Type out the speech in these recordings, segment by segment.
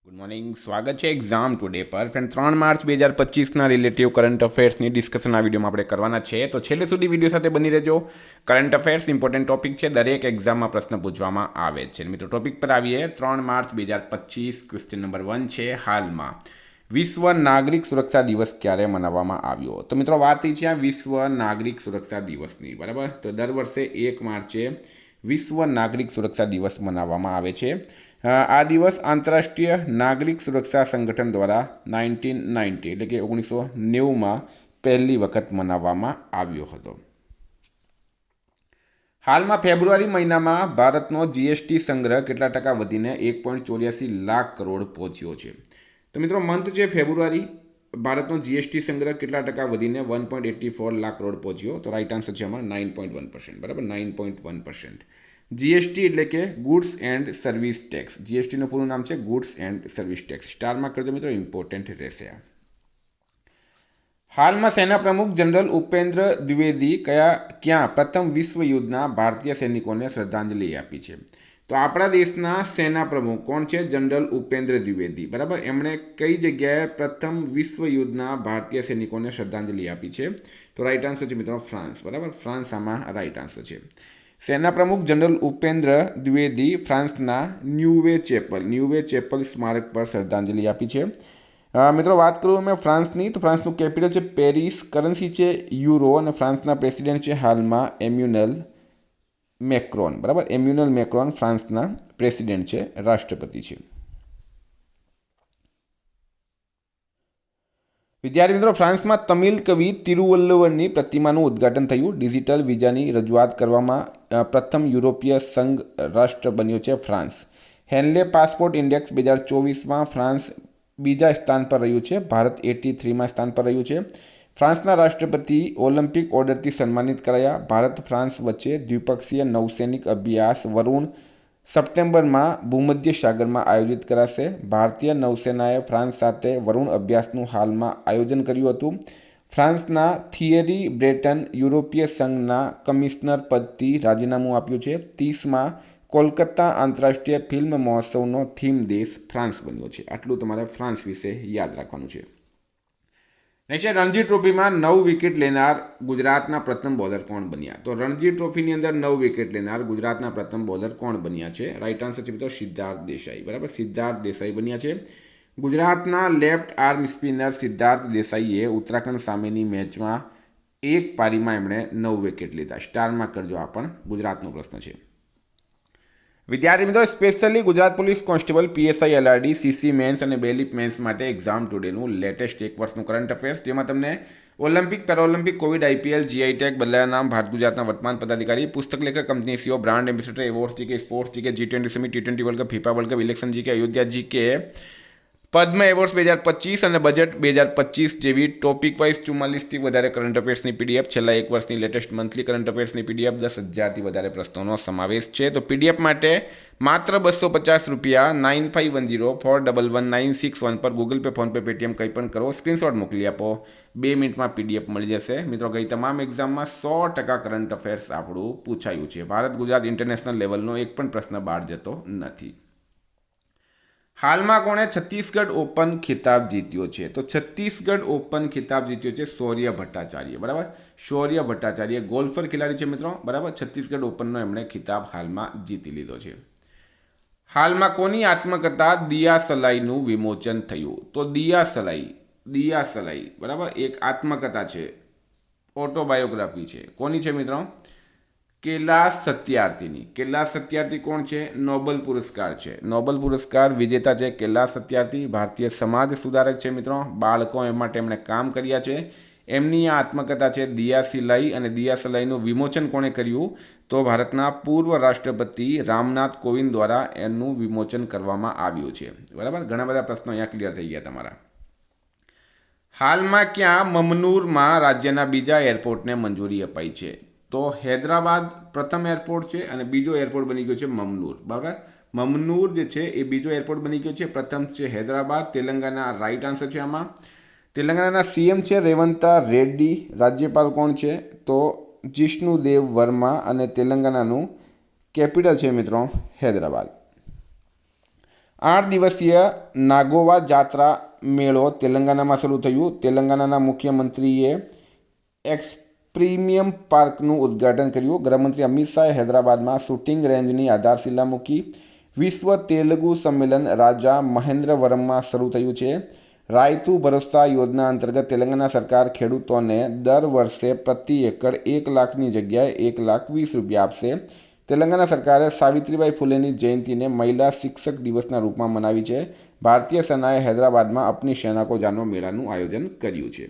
Good morning, સ્વાગત છે exam today પર. ફ્રેન્ડ 3 માર્ચ 2025ના રિલેટિવ કરંટ અફેર્સની ડિસ્કશન આ વિડીયોમાં આપણે કરવાના છે, તો છેલ્લે સુધી વિડીયો સાથે બની રહેજો. કરંટ અફેર્સ ઇમ્પોર્ટન્ટ ટોપિક છે, દરેક એક્ઝામમાં પ્રશ્ન પૂછવામાં આવે છે. મિત્રો ટોપિક પર આવીએ. 3 માર્ચ 2025 ક્વેશ્ચન નંબર 1 છે, હાલમાં વિશ્વ નાગરિક સુરક્ષા દિવસ ક્યારે મનાવવામાં આવ્યો? તો મિત્રો વાત થઈ છે આ વિશ્વ નાગરિક સુરક્ષા દિવસની, બરાબર. તો દર વર્ષે 1 માર્ચે વિશ્વ નાગરિક સુરક્ષા દિવસ મનાવવામાં આવે છે. આ દિવસ આંતરરાષ્ટ્રીય નાગરિક સુરક્ષા સંગઠન દ્વારા 1990 એટલે કે 1990માં પહેલી વખત મનાવવામાં આવ્યો હતો. હાલમાં ફેબ્રુઆરી મહિનામાં ભારતનો જીએસટી સંગ્રહ કેટલા ટકા વધીને 1.84 લાખ કરોડ પહોંચ્યો છે? તો મિત્રો મંથ છે ફેબ્રુઆરી, ભારતનો જીએસટી સંગ્રહ કેટલા ટકા વધીને 1.84 લાખ કરોડ પહોંચ્યો? તો રાઈટ આન્સર છે આમાં 9.1%, બરાબર, 9.1%. જીએસટી એટલે કે ગુડ્સ એન્ડ સર્વિસ ટેક્સ. જીએસટીનું પૂરું નામ છે ગુડ્સ એન્ડ સર્વિસ ટેક્સ. સ્ટારમાં કરજો મિત્રો, ઇમ્પોર્ટન્ટ રહેશે. હાલમાં સેના પ્રમુખ જનરલ ઉપેન્દ્ર દ્વિવેદી ક્યાં પ્રથમ વિશ્વ યુદ્ધના ભારતીય સૈનિકોને શ્રદ્ધાંજલિ આપી છે? તો આપણા દેશના સેના પ્રમુખ કોણ છે? જનરલ ઉપેન્દ્ર દ્વિવેદી, બરાબર. એમણે કઈ જગ્યાએ પ્રથમ વિશ્વ યુદ્ધના ભારતીય સૈનિકોને શ્રદ્ધાંજલિ આપી છે? તો રાઈટ આન્સર છે મિત્રો ફ્રાન્સ, બરાબર. ફ્રાન્સ આમાં રાઈટ આન્સર છે. સેના પ્રમુખ જનરલ ઉપેન્દ્ર દ્વિવેદી ફ્રાન્સના ન્યુવે ચેપલ સ્મારક પર શ્રદ્ધાંજલિ આપી છે. મિત્રો વાત કરું મેં ફ્રાન્સની, તો ફ્રાન્સનું કેપિટલ છે પેરિસ, કરન્સી છે યુરો, અને ફ્રાન્સના પ્રેસિડેન્ટ છે હાલમાં એમ્યુનલ મેક્રોન, બરાબર. એમ્યુનલ મેક્રોન ફ્રાન્સના પ્રેસિડેન્ટ છે, રાષ્ટ્રપતિ છે. વિદ્યાર્થી મિત્રો, ફ્રાન્સમાં તમિલ કવિ તિરુવલ્લુવરની પ્રતિમાનું ઉદ્ઘાટન થયું. ડિજિટલ વિઝાની રજૂઆત કરવામાં પ્રથમ યુરોપીય સંઘ રાષ્ટ્ર બન્યો છે ફ્રાન્સ. હેનલે પાસપોર્ટ ઇન્ડેક્સ 2024માં ફ્રાન્સ બીજા સ્થાન પર રહ્યું છે, ભારત 83માં સ્થાન પર રહ્યું છે. ફ્રાન્સના રાષ્ટ્રપતિ ઓલિમ્પિક ઓર્ડરથી સન્માનિત કરાયા. ભારત ફ્રાન્સ વચ્ચે દ્વિપક્ષીય નૌસૈનિક અભ્યાસ વરુણ સપ્ટેમ્બરમાં ભૂમધ્ય સાગરમાં આયોજિત કરાશે. ભારતીય નૌસેનાએ ફ્રાન્સ સાથે વરુણ અભ્યાસનું હાલમાં આયોજન કર્યું હતું. ફ્રાન્સના થિયરી બ્રેટન યુરોપીય સંઘના કમિશનર પદથી રાજીનામું આપ્યું છે. 30માં કોલકાતા આંતરરાષ્ટ્રીય ફિલ્મ મહોત્સવનો થીમ દેશ ફ્રાન્સ બન્યો છે. આટલું તમારે ફ્રાન્સ વિશે યાદ રાખવાનું છે. નેક્સ્ટ, રણજી ટ્રોફીમાં 9 વિકેટ લેનાર ગુજરાતના પ્રથમ બોલર કોણ બન્યા? તો રણજી ટ્રોફીની અંદર 9 વિકેટ લેનાર ગુજરાતના પ્રથમ બોલર કોણ બન્યા છે? રાઈટ આન્સર છે મિત્રો સિદ્ધાર્થ દેસાઈ, બરાબર. સિદ્ધાર્થ દેસાઈ બન્યા છે. ગુજરાતના લેફ્ટ આર્મ સ્પિનર સિદ્ધાર્થ દેસાઈએ ઉત્તરાખંડ સામેની મેચમાં એક પારીમાં એમણે 9 વિકેટ લીધા. સ્ટારમાં કરજો, આ પણ ગુજરાતનો પ્રશ્ન છે. વિદ્યાર્થી મિત્રો, specially Gujarat police constable, PSI, LRD, CC mains અને બેલીફ મેન્સ માટે એક્ઝામ ટુડેનું લેટેસ્ટ એક વર્ષનું કરંટ અફેર્સ, જેમાં તમને Olympic, paralympic, Covid, IPL, GI tag, બદલાયા નામ, ભારત ગુજરાતના વર્તમાન પદાધિકારી, પુસ્તક લેખક, company CEO, brand ambassador, award GK, sports GK, G20 summit, T20 world cup, FIFA world cup, election GK, Ayodhya GK, Padma awards 2025 અને બજેટ 2025 જેવી ટોપિક વાઇઝ 44થી વધારે કરંટ અફેર્સની પીડીએફ, છેલ્લા એક વર્ષની લેટેસ્ટ મંથલી કરંટ અફેર્સની પીડીએફ, 10,000થી વધારે પ્રશ્નોનો સમાવેશ છે. તો પીડીએફ માટે માત્ર 250 રૂપિયા 9510411961 પર ગૂગલ પે, ફોનપે, પેટીએમ કંઈ પણ કરો, સ્ક્રીનશોટ મોકલી આપો, 2 મિનિટમાં પીડીએફ મળી જશે. મિત્રો, ગઈ તમામ એક્ઝામમાં 100% કરંટ અફેર્સ આપણું પૂછાયું છે. ભારત ગુજરાત ઇન્ટરનેશનલ લેવલનો એક પણ પ્રશ્ન બહાર જતો નથી. હાલમાં કોણે છત્તીસગઢ ઓપન ખિતાબ જીત્યો છે? તો છત્તીસગઢ ઓપન ખિતાબ જીત્યો છે શૌર્ય ભટ્ટાચાર્ય, બરાબર. શૌર્ય ભટ્ટાચાર્ય ગોલ્ફર ખેલાડી છે મિત્રો, બરાબર. છત્તીસગઢ ઓપનનો એમણે ખિતાબ હાલમાં જીતી લીધો છે. હાલમાં કોની આત્મકથા દિયા સલાઈનું વિમોચન થયું? તો દિયા સલાઈ, બરાબર, એક આત્મકથા છે, ઓટોબાયોગ્રાફી છે. કોની છે મિત્રો? કૈલાસ સત્યાર્થીની. કૈલાસ સત્યાર્થી કોણ છે? નોબેલ પુરસ્કાર છે, નોબેલ પુરસ્કાર વિજેતા છે કૈલાસ સત્યાર્થી. ભારતીય સમાજ સુધારક છે મિત્રો, બાળકો માટે એમણે કામ કર્યા છે. એમની આ આત્મકથા છે દિયા સલાઈ, અને દિયા સલાઈનું વિમોચન કોણે કર્યું? તો ભારતના પૂર્વ રાષ્ટ્રપતિ રામનાથ કોવિંદ દ્વારા એનું વિમોચન કરવામાં આવ્યું છે, બરાબર. ઘણા બધા પ્રશ્નો અહીંયા ક્લિયર થઈ ગયા તમારા. હાલમાં ક્યાં મમનૂરમાં રાજ્યના બીજા એરપોર્ટને મંજૂરી અપાઈ છે? તો હૈદરાબાદ પ્રથમ એરપોર્ટ છે, અને બીજો એરપોર્ટ બની ગયો છે મમનૂર, બરાબર. મમનૂર જે છે એ બીજો એરપોર્ટ બની ગયો છે, પ્રથમ છે હૈદરાબાદ. તેલંગાના રાઈટ આન્સર છે આમાં. તેલંગાણાના સીએમ છે રેવંતા રેડ્ડી. રાજ્યપાલ કોણ છે? તો જિષ્ણુદેવ વર્મા, અને તેલંગાનાનું કેપિટલ છે મિત્રો હૈદરાબાદ. 8 દિવસીય નાગોવા જાત્રા મેળો તેલંગાણામાં શરૂ થયું. તેલંગાણાના મુખ્યમંત્રીએ એક્સપ્રીમિયમ પાર્કનું ઉદ્ઘાટન કર્યું. ગૃહમંત્રી અમિત શાહે હૈદરાબાદમાં શૂટિંગ રેન્જની આધારશિલા મૂકી. વિશ્વ તેલુગુ સંમેલન રાજા મહેન્દ્રવરમમાં શરૂ થયું છે. રાયતુ ભરોસા યોજના અંતર્ગત તેલંગાણા સરકાર ખેડૂતોને દર વર્ષે પ્રતિ એકર 1 લાખની જગ્યાએ 1,20,000 રૂપિયા આપશે. તેલંગાણા સરકારે સાવિત્રીબાઈ ફૂલેની જયંતિને મહિલા શિક્ષક દિવસના રૂપમાં મનાવી છે. ભારતીય સેનાએ હૈદરાબાદમાં અપની સેના કો જાનો મેળાનું આયોજન કર્યું છે.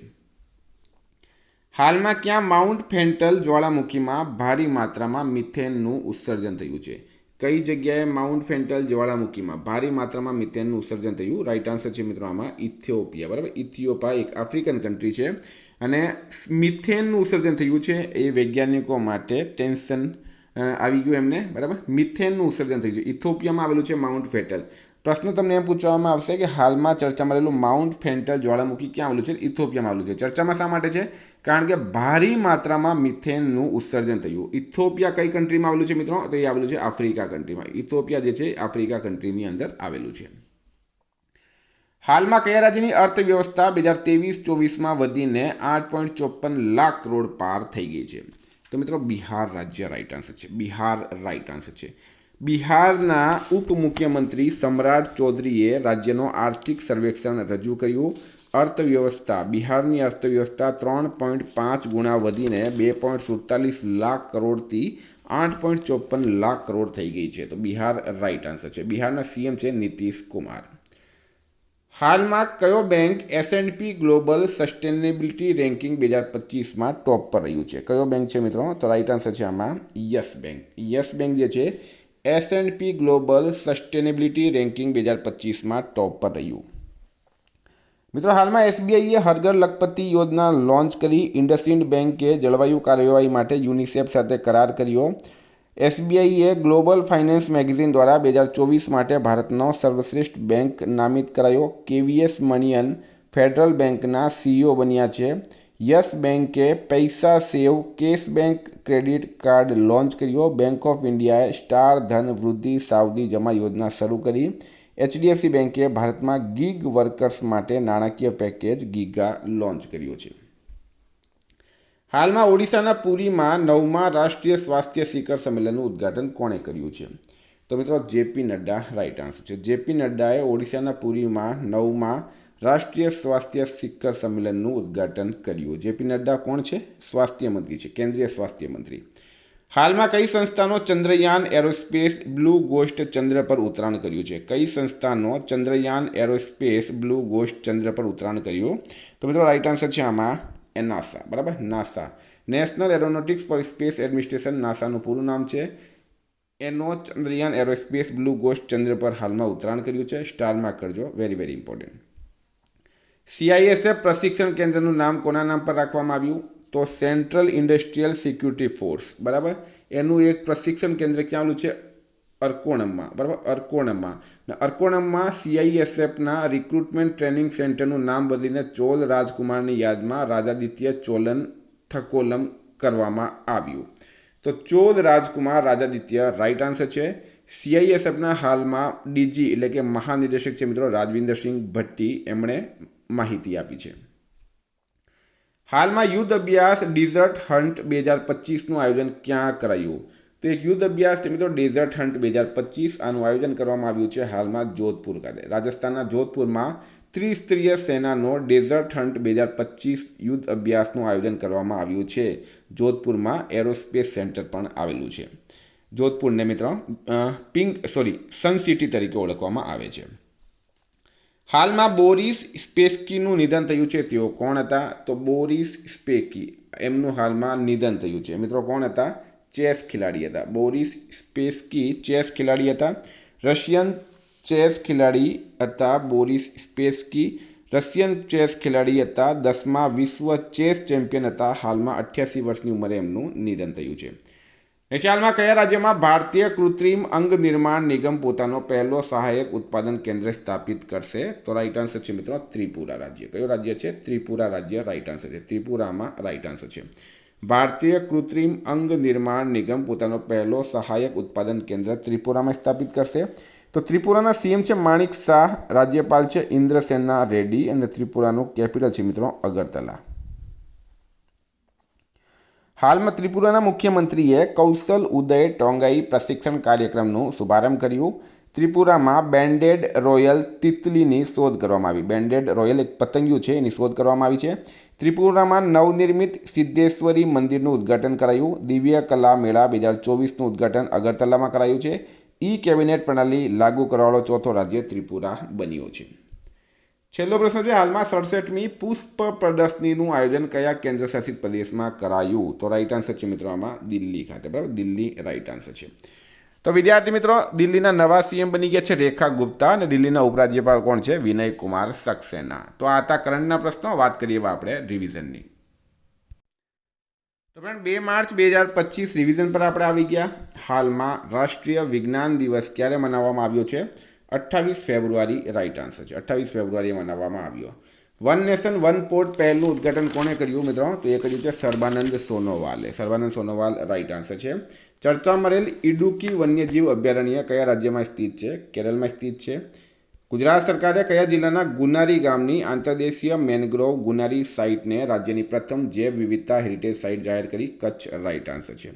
હાલમાં ક્યાં માઉન્ટ ફેન્ટલ જ્વાળામુખીમાં ભારે માત્રામાં મિથેનનું ઉત્સર્જન થયું છે? કઈ જગ્યાએ માઉન્ટ ફેન્ટલ જ્વાળામુખીમાં ભારે માત્રામાં મિથેનનું ઉત્સર્જન થયું? રાઈટ આન્સર છે મિત્રો આમાં ઇથિયોપિયા. બરાબર, ઇથિયોપિયા એક આફ્રિકન કન્ટ્રી છે અને મિથેનનું ઉત્સર્જન થયું છે. એ વૈજ્ઞાનિકો માટે ટેન્શન આવી ગયું એમને. બરાબર, મિથેનનું ઉત્સર્જન થયું છે. ઇથિયોપિયામાં આવેલું છે માઉન્ટ ફેન્ટલ. પ્રશ્ન તમને એમ પૂછવામાં આવશે કે હાલમાં ચર્ચામાં રહેલું માઉન્ટ ફેન્ટલ જ્વાળામુખી ક્યાં આવેલું છે? ઇથિયોપિયામાં આવેલું છે. ચર્ચામાં શા માટે છે? કારણ કે ભારે માત્રામાં મિથેનનું ઉત્સર્જન થયું. ઇથિયોપિયા કઈ કન્ટ્રીમાં આવેલું છે મિત્રો? તો એ આવેલું છે આફ્રિકા કન્ટ્રીમાં. ઇથિયોપિયા જે છે આફ્રિકા કન્ટ્રીની અંદર આવેલું છે. હાલમાં કયા રાજ્યની અર્થવ્યવસ્થા 2023-24માં વધીને 8.54 લાખ કરોડ પાર થઈ ગઈ છે? તો મિત્રો બિહાર રાજ્ય રાઈટ આન્સર છે. બિહાર રાઈટ આન્સર છે. બિહારના ઉપમુખ્યમંત્રી સમ્રાટ ચૌધરીએ રાજ્યનો આર્થિક સર્વેક્ષણ રજૂ કર્યું. અર્થવ્યવસ્થા બિહારની અર્થવ્યવસ્થા 3.5 ગુણા વધીને 2.47 લાખ કરોડથી 8.54 લાખ કરોડ થઈ ગઈ છે. તો બિહાર રાઈટ આન્સર છે. બિહારના સીએમ છે નીતિશ કુમાર. હાલમાં કયો bank S&P global sustainability ranking 2025માં ટોપ પર રહ્યું છે? કયો બેંક છે મિત્રો? તો રાઈટ આન્સર છે આમાં યસ બેંક. યસ બેંક જે છે S&P ગ્લોબલ સસ્ટેનેબિલિટી રેન્કિંગ 2025માં ટોપ પર રહ્યું. મિત્રો હાલમાં SBIએ હરઘર લખપતિ યોજના લોન્ચ કરી. ઇન્ડસઇન્ડ બેંકે જળવાયુ કાર્યવાહી માટે યુનિસેફ સાથે કરાર કર્યો. SBIએ ગ્લોબલ ફાઇનાન્સ મેગેઝિન દ્વારા 2024 માટે ભારતનો સર્વશ્રેષ્ઠ બેંક નામિત કરાયો. KVS મણિયન ફેડરલ બેંકના CEO બન્યા છે. યસ બેંકે પૈસા સેવ કેશબેક ક્રેડિટ કાર્ડ લોન્ચ કર્યો. બેંક ઓફ ઇન્ડિયાએ સ્ટાર ધન વૃદ્ધિ સાવધિ જમા યોજના શરૂ કરી. HDFC બેંકે ભારતમાં ગીગ વર્કર્સ માટે નાણાકીય પેકેજ ગીગા લોન્ચ કર્યો છે. હાલમાં ઓડિશાના પુરીમાં 9મા રાષ્ટ્રીય સ્વાસ્થ્ય શિખર સંમેલનનું ઉદ્ઘાટન કોણે કર્યું છે? તો મિત્રો JP નડ્ડા રાઈટ આન્સર છે. JP નડ્ડાએ ઓડિશાના પુરીમાં 9મા રાષ્ટ્રીય સ્વાસ્થ્ય શિખર સંમેલનનું ઉદ્ઘાટન કર્યું. JP નડ્ડા કોણ છે? સ્વાસ્થ્ય મંત્રી છે, કેન્દ્રીય સ્વાસ્થ્ય મંત્રી. હાલમાં કઈ સંસ્થાનો ચંદ્રયાન એરોસ્પેસ બ્લુ ગોસ્ટ ચંદ્ર પર ઉતરાણ કર્યું છે? કઈ સંસ્થાનો ચંદ્રયાન એરોસ્પેસ બ્લુ ગોસ્ટ ચંદ્ર પર ઉતરાણ કર્યું? તો મિત્રો રાઈટ આન્સર છે આમાં નાસા. બરાબર, NASA national aeronautics for space administration નાસાનું પૂરું નામ છે. એનો ચંદ્રયાન એરોસ્પેસ બ્લુ ગોસ્ટ ચંદ્ર પર હાલમાં ઉતરાણ કર્યું છે. સ્ટારમાં કરજો, વેરી વેરી ઇમ્પોર્ટન્ટ. CISF પ્રશિક્ષણ કેન્દ્રનું નામ કોના નામ પર રાખવામાં આવ્યું? તો સેન્ટ્રલ ઇન્ડસ્ટ્રીયલ સિક્યુરિટી ફોર્સ. બરાબર, એનું એક પ્રશિક્ષણ કેન્દ્ર ક્યાં આવેલું છે? અરકોણમમાં. બરાબર, અરકોણમમાં. અરકોણમમાં CISFના રિક્રુટમેન્ટ ટ્રેનિંગ સેન્ટરનું નામ બદલીને ચોલ રાજકુમારની યાદમાં રાજાદિત્ય ચોલન થકોલમ કરવામાં આવ્યું. તો ચોલ રાજકુમાર રાજાદિત્ય રાઈટ આન્સર છે. CISFના હાલમાં DG એટલે કે મહાનિદેશક છે મિત્રો રાજવિન્દરસિંહ ભટ્ટી. એમણે માહિતી આપી છે. હાલમાં યુદ્ધ અભ્યાસ ડિઝર્ટ હન્ટ 2025નું આયોજન ક્યાં કરાયું? તો એક યુદ્ધ અભ્યાસ છે મિત્રો ડેઝર્ટ હન્ટ 2025. આનું આયોજન કરવામાં આવ્યું છે હાલમાં જોધપુર ખાતે. રાજસ્થાનના જોધપુરમાં ત્રિસ્તરીય સેનાનો ડેઝર્ટ હન્ટ 2025 યુદ્ધ અભ્યાસનું આયોજન કરવામાં આવ્યું છે. જોધપુરમાં એરોસ્પેસ સેન્ટર પણ આવેલું છે. જોધપુરને મિત્રો સન સિટી તરીકે ઓળખવામાં આવે છે. હાલમાં બોરિસ સ્પેસ્કીનું નિધન થયું છે. તેઓ કોણ હતા? તો બોરિસ સ્પેકી એમનું હાલમાં નિધન થયું છે. મિત્રો કોણ હતા? ચેસ ખેલાડી હતા. બોરિસ સ્પેસ્કી ચેસ ખેલાડી હતા. રશિયન ચેસ ખેલાડી હતા બોરિસ સ્પેસ્કી. રશિયન ચેસ ખેલાડી હતા. 10મા વિશ્વ ચેસ ચેમ્પિયન હતા. હાલમાં 88 વર્ષની ઉંમરે એમનું નિધન થયું છે. હાલમાં કયા રાજ્યમાં ભારતીય કૃત્રિમ અંગ નિર્માણ નિગમ પોતાનો પહેલો સહાયક ઉત્પાદન કેન્દ્ર સ્થાપિત કરશે? તો રાઈટ આન્સર છે મિત્રો ત્રિપુરા રાજ્ય. કયું રાજ્ય છે? ત્રિપુરા રાજ્ય રાઈટ આન્સર છે. ત્રિપુરામાં રાઈટ આન્સર છે. ભારતીય કૃત્રિમ અંગ નિર્માણ નિગમ પોતાનો પહેલો સહાયક ઉત્પાદન કેન્દ્ર ત્રિપુરામાં સ્થાપિત કરશે. તો ત્રિપુરાના સીએમ છે માણિક શાહ, રાજ્યપાલ છે ઇન્દ્રસેના રેડ્ડી અને ત્રિપુરાનું કેપિટલ છે મિત્રો અગરતલા. હાલમાં ત્રિપુરાના મુખ્યમંત્રીએ કૌશલ ઉદય ટોંગાઈ પ્રશિક્ષણ કાર્યક્રમનું શુભારંભ કર્યું. ત્રિપુરામાં બેન્ડેડ રોયલ તિતલીની શોધ કરવામાં આવી. બેન્ડેડ રોયલ એક પતંગિયું છે, એની શોધ કરવામાં આવી છે. ત્રિપુરામાં નવનિર્મિત સિદ્ધેશ્વરી મંદિરનું ઉદ્ઘાટન કરાયું. દિવ્ય કલા મેળા 2024નું ઉદ્ઘાટન અગરતલામાં કરાયું છે. ઈ કેબિનેટ પ્રણાલી લાગુ કરવાવાળો ચોથો રાજ્ય ત્રિપુરા બન્યો છે. છેલ્લો પ્રશ્ન છે, હાલમાં 67મી પુષ્પ પ્રદર્શનીનું આયોજન કયા કેન્દ્રશાસિત પ્રદેશમાં કરાયું? તો રાઈટ આન્સર છે મિત્રો આમાં દિલ્હી ખાતે. બરાબર, દિલ્હી રાઈટ આન્સર છે. તો વિદ્યાર્થી મિત્રો, દિલ્હીના નવા સીએમ બની ગયા છે રેખા ગુપ્તા અને દિલ્હીના ઉપરાજ્યપાલ કોણ છે? વિનય કુમાર સક્સેના. તો આ હતા કરંટના પ્રશ્નો. વાત કરીએ આપણે રિવિઝનની. તો ફ્રેન્ડ 2 માર્ચ 2025 રિવિઝન પર આપણે આવી ગયા. હાલમાં રાષ્ટ્રીય વિજ્ઞાન દિવસ ક્યારે મનાવવામાં આવ્યો છે? 28 ફેબ્રુઆરી રાઈટ આન્સર છે. 28 ફેબ્રુઆરીએ મનાવવામાં આવ્યો. વન નેશન વન પોર્ટ પહેલનું ઉદ્ઘાટન કોણે કર્યું મિત્રો? તો એ કર્યું છે સર્બાનંદ સોનોવાલે. સર્બાનંદ સોનોવાલ રાઈટ આન્સર છે. ચર્ચામાં રહેલ ઇડુકી વન્યજીવ અભયારણ્ય કયા રાજ્યમાં સ્થિત છે? કેરળમાં સ્થિત છે. ગુજરાત સરકારે કયા જિલ્લાના ગુનારી ગામની આંતરદેશીય મેનગ્રોવ ગુનારી સાઇટને રાજ્યની પ્રથમ જૈવ વિવિધતા હેરિટેજ સાઇટ જાહેર કરી? કચ્છ રાઈટ આન્સર છે.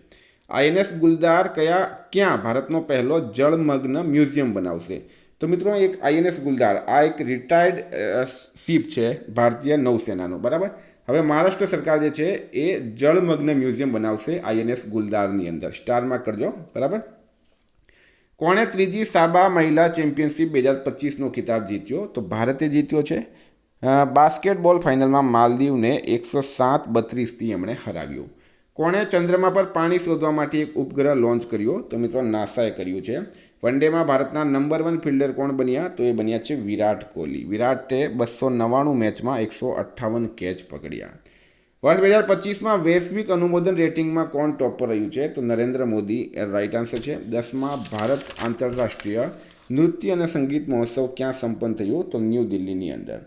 આઈએનએસ ગુલદાર ક્યાં ભારતનો પહેલો જળમગ્ન મ્યુઝિયમ બનાવશે? તો મિત્રો એક આઈએનએસ ગુલદાર આ એક રિટાયર્ડ શિપ છે ભારતીય નૌસેનાનો. બરાબર, હવે મહારાષ્ટ્ર સરકાર જે છે એ જળમગ્ન મ્યુઝિયમ બનાવશે આઈએનએસ ગુલદારની અંદર. સ્ટારમાં કરજો. બરાબર. કોણે ત્રીજી સાબા મહિલા ચેમ્પિયનશિપ 2025નો ખિતાબ જીત્યો? તો ભારતે જીત્યો છે. બાસ્કેટબોલ ફાઇનલમાં માલદીવને 107-32થી એમણે હરાવ્યું. કોણે ચંદ્રમા પર પાણી શોધવા માટે એક ઉપગ્રહ લોન્ચ કર્યો? તો મિત્રો નાસાએ કર્યું છે. વન ડેમાં ભારતના નંબર 1 ફિલ્ડર કોણ બન્યા? તો એ બન્યા છે વિરાટ કોહલી. વિરાટે 299 મેચમાં 158 કેચ પકડ્યા. વર્ષ 2025માં વૈશ્વિક અનુમોદન રેટિંગમાં કોણ ટોપ પર રહ્યું છે? તો નરેન્દ્ર મોદી રાઈટ આન્સર છે. 10મા ભારત આંતરરાષ્ટ્રીય નૃત્ય અને સંગીત મહોત્સવ ક્યાં સંપન્ન થયું? તો ન્યૂ દિલ્હીની અંદર.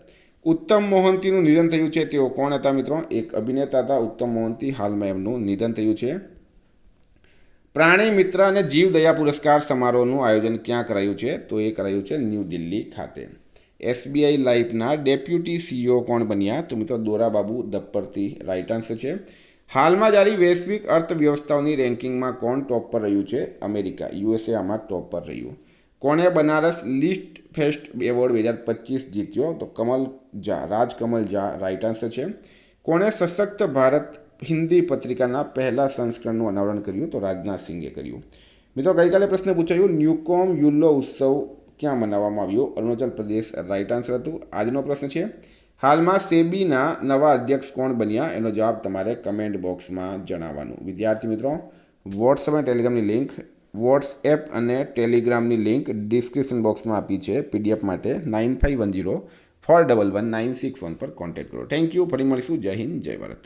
ઉત્તમ મોહંતીનું નિધન થયું છે. તેઓ કોણ હતા મિત્રો? એક અભિનેતા હતા ઉત્તમ મોહંતી. હાલમાં એમનું નિધન થયું છે. પ્રાણી મિત્ર અને જીવદયા પુરસ્કાર સમારોહનું આયોજન ક્યાં કરાયું છે? તો એ કરાયું છે ન્યૂ દિલ્હી ખાતે. એસબીઆઈ લાઈફના ડેપ્યુટી સીઈઓ કોણ બન્યા? તો મિત્રો દોરાબાબુ દપ્પરતી રાઈટ આન્સર છે. હાલમાં જારી વૈશ્વિક અર્થવ્યવસ્થાઓની રેન્કિંગમાં કોણ ટોપ પર રહ્યું છે? અમેરિકા. યુએસએ આમાં ટોપ પર રહ્યું. કોણે બનારસ લિસ્ટ ફેસ્ટ એવોર્ડ 2025 જીત્યો? તો કમલ ઝા, રાજકમલ ઝા રાઈટ આન્સર છે. કોણે સશક્ત ભારત હિન્દી પત્રિકાના પહેલા સંસ્કરણનું અનાવરણ કર્યું? તો રાજનાથ સિંઘે કર્યું. મિત્રો ગઈકાલે પ્રશ્ન પૂછાયું ન્યુકોમ યુલ્લો ઉત્સવ ક્યાં મનાવવામાં આવ્યો? અરુણાચલ પ્રદેશ રાઈટ આન્સર હતું. આજનો પ્રશ્ન છે, હાલમાં સેબીના નવા અધ્યક્ષ કોણ બન્યા? એનો જવાબ તમારે કમેન્ટ બોક્સમાં જણાવવાનું. વિદ્યાર્થી મિત્રો, વોટ્સએપ અને ટેલિગ્રામની લિંક વોટ્સએપ અને ટેલિગ્રામની લિંક ડિસ્ક્રિપ્શન બોક્સમાં આપી છે. પીડીએફ માટે 9510 411 961 પર કોન્ટેક્ટ કરો. Thank you. ફરી મળીશું. જય હિન્દ, જય ભારત.